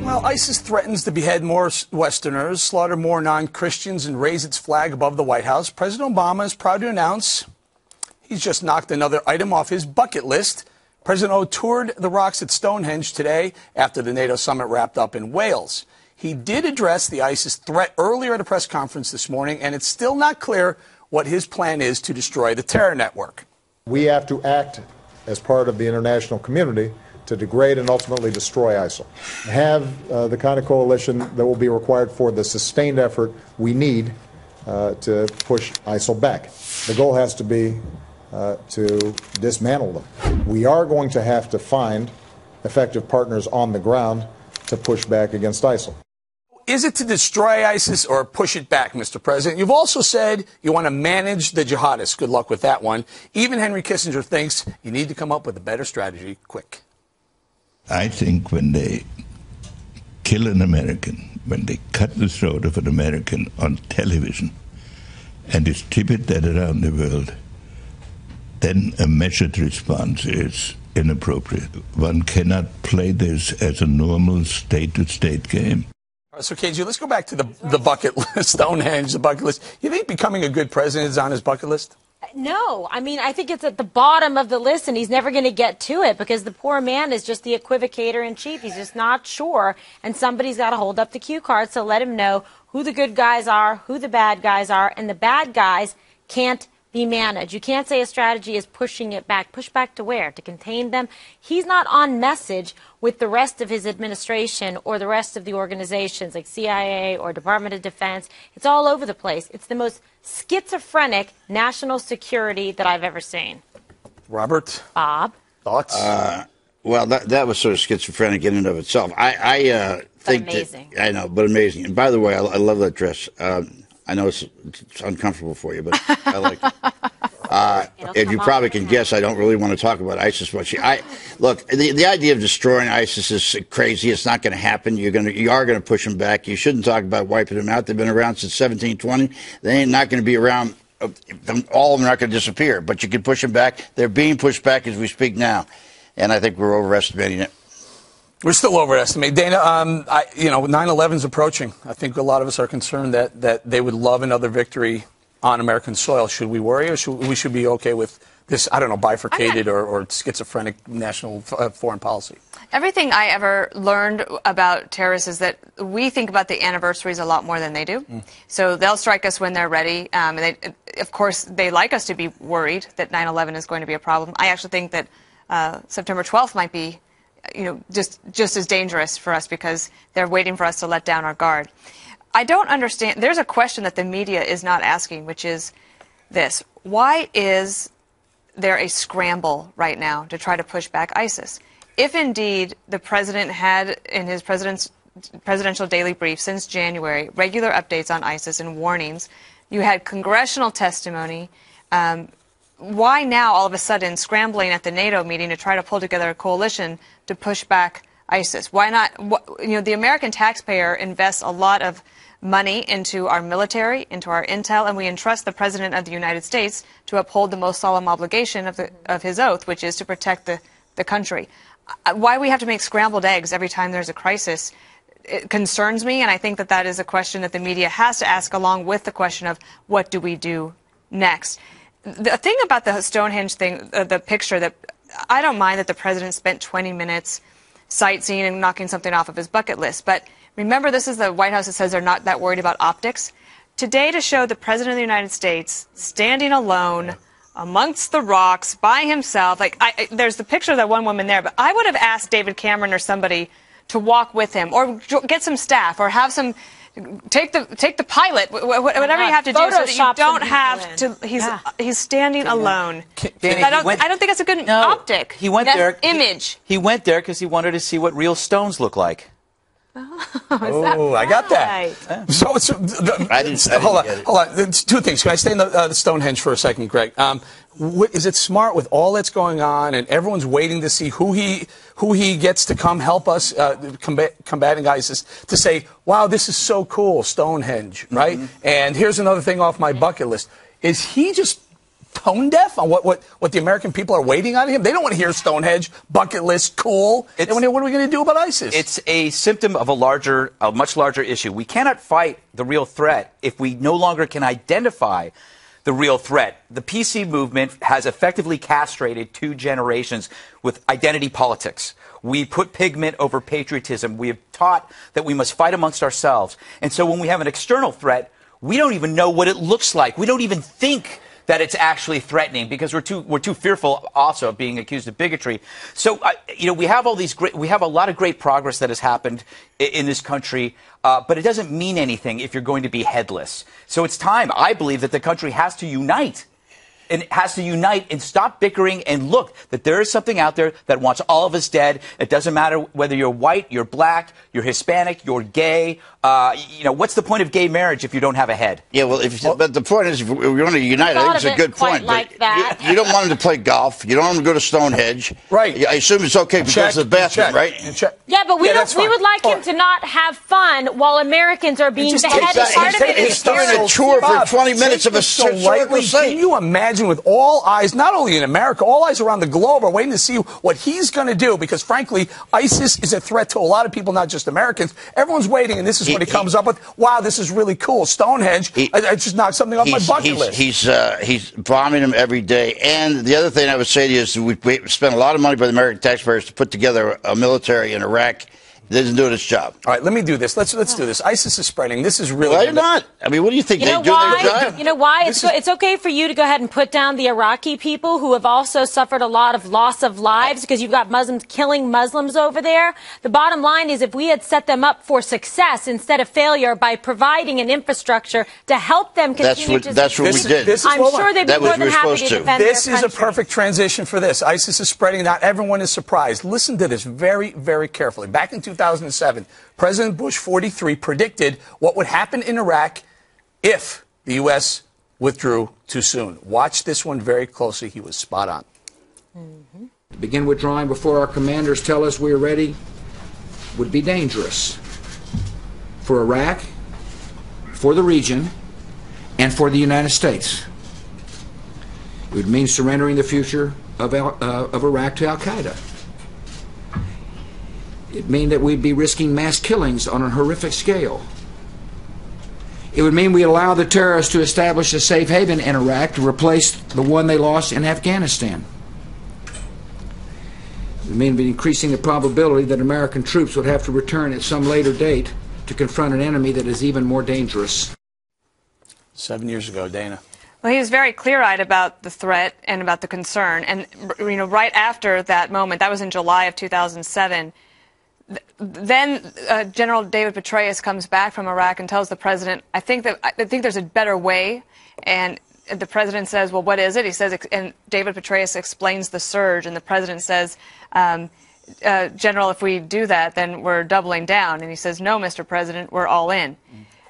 Well, ISIS threatens to behead more Westerners, slaughter more non-Christians, and raise its flag above the White House. President Obama is proud to announce he's just knocked another item off his bucket list. President O toured the rocks at Stonehenge today after the NATO summit wrapped up in Wales. He did address the ISIS threat earlier at a press conference this morning, and it's still not clear what his plan is to destroy the terror network. We have to act as part of the international community to degrade and ultimately destroy ISIL. Have the kind of coalition that will be required for the sustained effort we need to push ISIL back. The goal has to be to dismantle them. We are going to have to find effective partners on the ground to push back against ISIL. Is it to destroy ISIS or push it back, Mr. President? You've also said you want to manage the jihadists. Good luck with that one. Even Henry Kissinger thinks you need to come up with a better strategy quick. I think when they kill an American, when they cut the throat of an American on television and distribute that around the world, then a measured response is inappropriate. One cannot play this as a normal state-to-state game. All right, so, KG, let's go back to the bucket list, Stonehenge, the bucket list. You think becoming a good president is on his bucket list? No. I mean, I think it's at the bottom of the list, and he's never going to get to it because the poor man is just the equivocator in chief. He's just not sure, and somebody's got to hold up the cue card to let him know who the good guys are, who the bad guys are, and the bad guys can't be managed. You can't say a strategy is pushing it back. Push back to where? To contain them? He's not on message with the rest of his administration or the rest of the organizations like CIA or Department of Defense. It's all over the place. It's the most schizophrenic national security that I've ever seen. Robert? Bob? Thoughts? Well, that was sort of schizophrenic in and of itself. I think amazing. That, I know, but amazing. And by the way, I love that dress. I know it's uncomfortable for you, but I like it. If you probably can guess, I don't really want to talk about ISIS much. Look, the idea of destroying ISIS is crazy. It's not going to happen. You are going to push them back. You shouldn't talk about wiping them out. They've been around since 1720. They ain't not going to be around. All of them are not going to disappear, but you can push them back. They're being pushed back as we speak now, and I think we're overestimating it. We're still overestimating. Dana, 9/11 is approaching. I think a lot of us are concerned that they would love another victory on American soil. Should we worry, or should we be okay with this, I don't know, bifurcated or schizophrenic national foreign policy? Everything I ever learned about terrorists is that we think about the anniversaries a lot more than they do. So they'll strike us when they're ready. Of course, they like us to be worried that 9/11 is going to be a problem. I actually think that September 12th might be just as dangerous for us because they're waiting for us to let down our guard. I don't understand. There's a question that the media is not asking, which is this. Why is there a scramble right now to try to push back ISIS? If indeed the president had in his presidential daily brief since January regular updates on ISIS and warnings, you had congressional testimony, why now all of a sudden scrambling at the NATO meeting to try to pull together a coalition to push back ISIS? Why not? The American taxpayer invests a lot of money into our military, into our intel, and we entrust the President of the United States to uphold the most solemn obligation of his oath, which is to protect the country. Why we have to make scrambled eggs every time there's a crisis, it concerns me, and I think that is a question that the media has to ask along with the question of what do we do next. The thing about the Stonehenge thing, the picture, that I don't mind that the president spent 20 minutes sightseeing and knocking something off of his bucket list. But remember, this is the White House that says they're not that worried about optics. Today, to show the president of the United States standing alone amongst the rocks by himself, there's the picture of that one woman there, but I would have asked David Cameron or somebody to walk with him or get some staff or have some. Take the pilot, whatever you have to do, so that you don't have to. He's standing alone. I don't think that's a good optic. He went there. Image. He went there because he wanted to see what real stones look like. I got that. So hold on. It's two things. Can I stay in the Stonehenge for a second, Greg? Is it smart with all that's going on and everyone's waiting to see who he gets to come help us combating ISIS to say, wow, this is so cool, Stonehenge, right? And here's another thing off my bucket list. Is he just tone deaf on what the American people are waiting on him? They don't want to hear Stonehenge, bucket list, cool. They want to hear, what are we going to do about ISIS? It's a symptom of a much larger issue. We cannot fight the real threat if we no longer can identify the real threat. The PC movement has effectively castrated 2 generations with identity politics. We put pigment over patriotism. We have taught that we must fight amongst ourselves. And so when we have an external threat, we don't even know what it looks like. We don't even think that it's actually threatening because we're too fearful also of being accused of bigotry. So we have a lot of great progress that has happened in this country, but it doesn't mean anything if you're going to be headless. So it's time, I believe, that the country has to unite. And it has to unite and stop bickering and look that there is something out there that wants all of us dead. It doesn't matter whether you're white, you're black, you're Hispanic, you're gay. What's the point of gay marriage if you don't have a head? Yeah, but the point is, if we're going to unite, I think it's a good point. Like that. You don't want them to play golf. You don't want them to go to Stonehenge. Right. I assume it's okay because of the bathroom, right? Yeah, but we would like him to not have fun while Americans are being beheaded. Part of it is he's doing a tour for 20 minutes of a historical site. Can you imagine, with all eyes, not only in America, all eyes around the globe are waiting to see what he's going to do? Because, frankly, ISIS is a threat to a lot of people, not just Americans. Everyone's waiting, and this is what he comes up with. Wow, this is really cool. Stonehenge, I just knocked something off my bucket list. He's bombing them every day. And the other thing I would say to you is we spent a lot of money by the American taxpayers to put together a military in Iraq. It isn't doing its job. All right, let me do this. Let's do this. ISIS is spreading. This is really... Why not? I mean, what do you think? They do their job? You know why? It's okay for you to go ahead and put down the Iraqi people who have also suffered a lot of loss of lives because you've got Muslims killing Muslims over there. The bottom line is if we had set them up for success instead of failure by providing an infrastructure to help them continue to... That's what we did. I'm sure they'd be more than happy to defend their country. This is a perfect transition for this. ISIS is spreading. Not everyone is surprised. Listen to this very, very carefully. Back in 2007, President Bush 43 predicted what would happen in Iraq if the U.S. withdrew too soon. Watch this one very closely. He was spot on. To begin withdrawing before our commanders tell us we are ready would be dangerous for Iraq, for the region, and for the United States. It would mean surrendering the future of Iraq to al-Qaeda. It would mean that we'd be risking mass killings on a horrific scale. It would mean we'd allow the terrorists to establish a safe haven in Iraq to replace the one they lost in Afghanistan. It would mean increasing the probability that American troops would have to return at some later date to confront an enemy that is even more dangerous. 7 years ago, Dana. Well, he was very clear-eyed about the threat and about the concern. And, right after that moment, that was in July of 2007, then General David Petraeus comes back from Iraq and tells the president, I think there's a better way. And the president says, well, what is it? He says, and David Petraeus explains the surge, and the president says, General, if we do that, then we're doubling down. And he says, no, Mr. President, we're all in.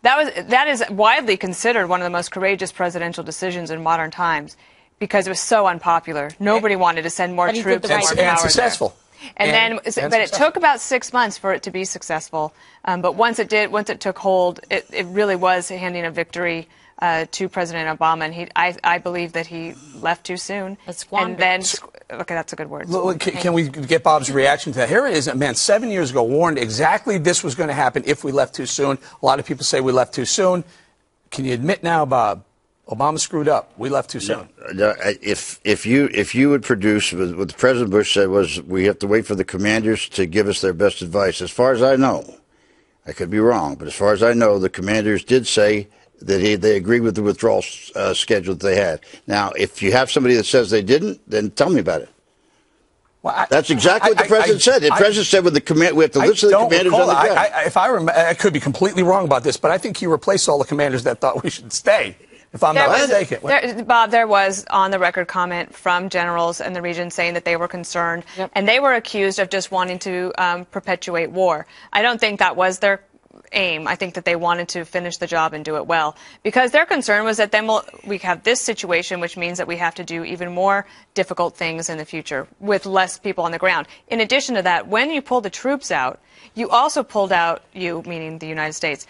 That is widely considered one of the most courageous presidential decisions in modern times because it was so unpopular. Nobody wanted to send more troops and more power and successful. There. But it took about 6 months for it to be successful. But once it took hold, it really was handing a victory to President Obama. And I believe that he left too soon. And then, okay, that's a good word. Can we get Bob's reaction to that? Here it is. Man, 7 years ago, warned exactly this was going to happen if we left too soon. A lot of people say we left too soon. Can you admit now, Bob, Obama screwed up? We left too soon. No, if you would produce what the President Bush said was we have to wait for the commanders to give us their best advice. As far as I know, I could be wrong, but as far as I know, the commanders did say that they agreed with the withdrawal schedule that they had. Now, if you have somebody that says they didn't, then tell me about it. Well, that's exactly what the president said. The president said with the we have to listen to the commanders on the ground. If I remember, I could be completely wrong about this, but I think he replaced all the commanders that thought we should stay. If I'm not mistaken. Bob, there was on the record comment from generals in the region saying that they were concerned, and they were accused of just wanting to perpetuate war. I don't think that was their aim. I think that they wanted to finish the job and do it well, because their concern was that then we have this situation, which means that we have to do even more difficult things in the future with less people on the ground. In addition to that, when you pull the troops out, you also pulled out, meaning the United States,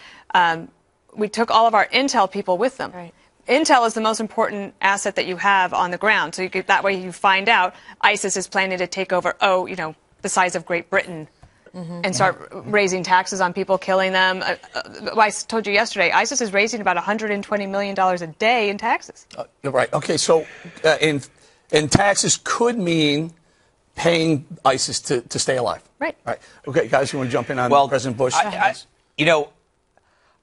we took all of our intel people with them. Right. intel is the most important asset that you have on the ground. So that way you find out ISIS is planning to take over, the size of Great Britain. And start raising taxes on people, killing them. I told you yesterday, ISIS is raising about $120 million a day in taxes. Right. Okay. So, and taxes could mean paying ISIS to stay alive. Right. Right. Okay, guys, you want to jump in on President Bush?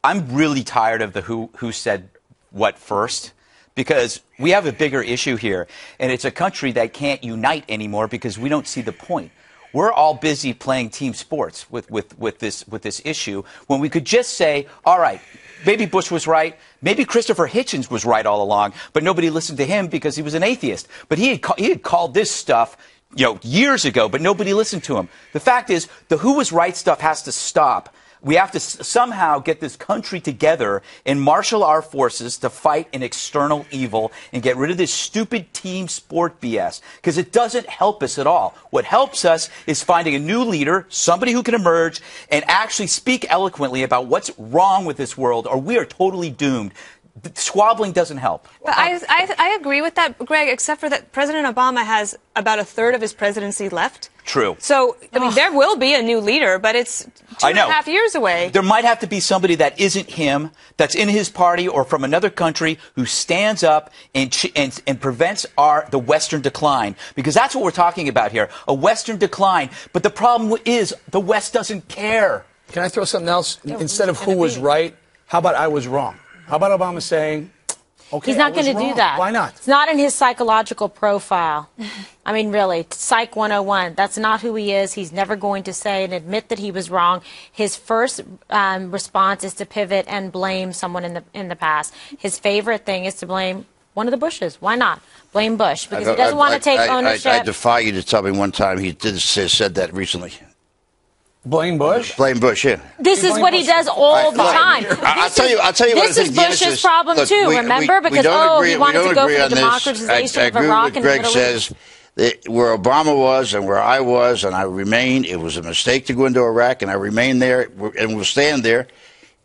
I'm really tired of the who said what first, because we have a bigger issue here, and it's a country that can't unite anymore because we don't see the point. We're all busy playing team sports with this issue when we could just say, all right, maybe Bush was right. Maybe Christopher Hitchens was right all along, but nobody listened to him because he was an atheist. But he had called this stuff, years ago, but nobody listened to him. The fact is, the who was right stuff has to stop. We have to somehow get this country together and marshal our forces to fight an external evil and get rid of this stupid team sport BS, because it doesn't help us at all. What helps us is finding a new leader, somebody who can emerge and actually speak eloquently about what's wrong with this world, or we are totally doomed. Squabbling doesn't help. But I agree with that, Greg, except for that President Obama has about a third of his presidency left. True. So, there will be a new leader, but it's 2.5 years away. There might have to be somebody that isn't him, that's in his party or from another country, who stands up and prevents the Western decline. Because that's what we're talking about here, a Western decline. But the problem is the West doesn't care. Can I throw something else? Instead of who was right, how about I was wrong? How about Obama saying, okay, he's not going to do that. Why not? It's not in his psychological profile. I mean, really, Psych 101. That's not who he is. He's never going to say and admit that he was wrong. His first response is to pivot and blame someone in the past. His favorite thing is to blame one of the Bushes. Why not? Blame Bush, because he doesn't want to take ownership. I defy you to tell me one time he said that recently. Blame Bush? Blame Bush, yeah. This is what he does all the time. I'll tell you This is Bush's problem, too, remember? Because, he wanted to go for the democratization of Iraq and the Middle East. Greg says that where Obama was and where I was, and I remain, it was a mistake to go into Iraq, and I remain there and will stand there.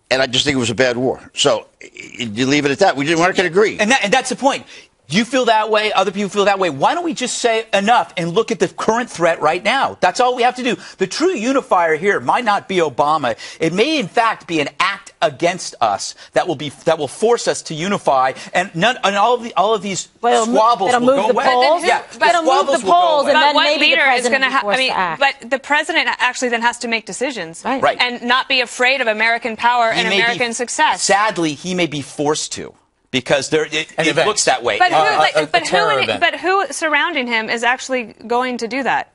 And I just think it was a bad war. So you leave it at that. We weren't going to agree. And that's the point. You feel that way. Other people feel that way. Why don't we just say enough and look at the current threat right now? That's all we have to do. The true unifier here might not be Obama. It may, in fact, be an act against us that will force us to unify, and all of these squabbles will go away. It'll move the polls, and then maybe the president will be forced to act. But the president actually then has to make decisions, right, and not be afraid of American power and American success. Sadly, he may be forced to. Because it looks that way. But who surrounding him is actually going to do that?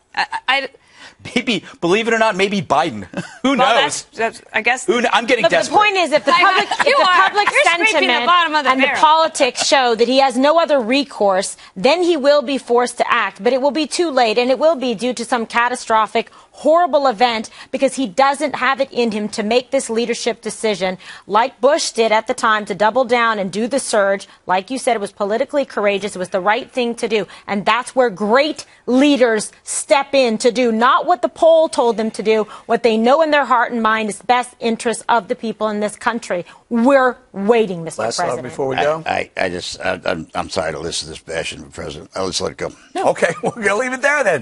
Maybe, believe it or not, maybe Biden. Who knows? I guess. I'm getting desperate. The point is, if the public sentiment and the politics show that he has no other recourse, then he will be forced to act. But it will be too late, and it will be due to some catastrophic, horrible event, because he doesn't have it in him to make this leadership decision like Bush did at the time, to double down and do the surge. Like you said, it was politically courageous. It was the right thing to do. And that's where great leaders step in to do not what the poll told them to do, what they know in their heart and mind is best interest of the people in this country. We're waiting, Mr. President. Before we go? I'm sorry to listen to this bashing of the president. Let's let it go. Okay, we're going to leave it there then.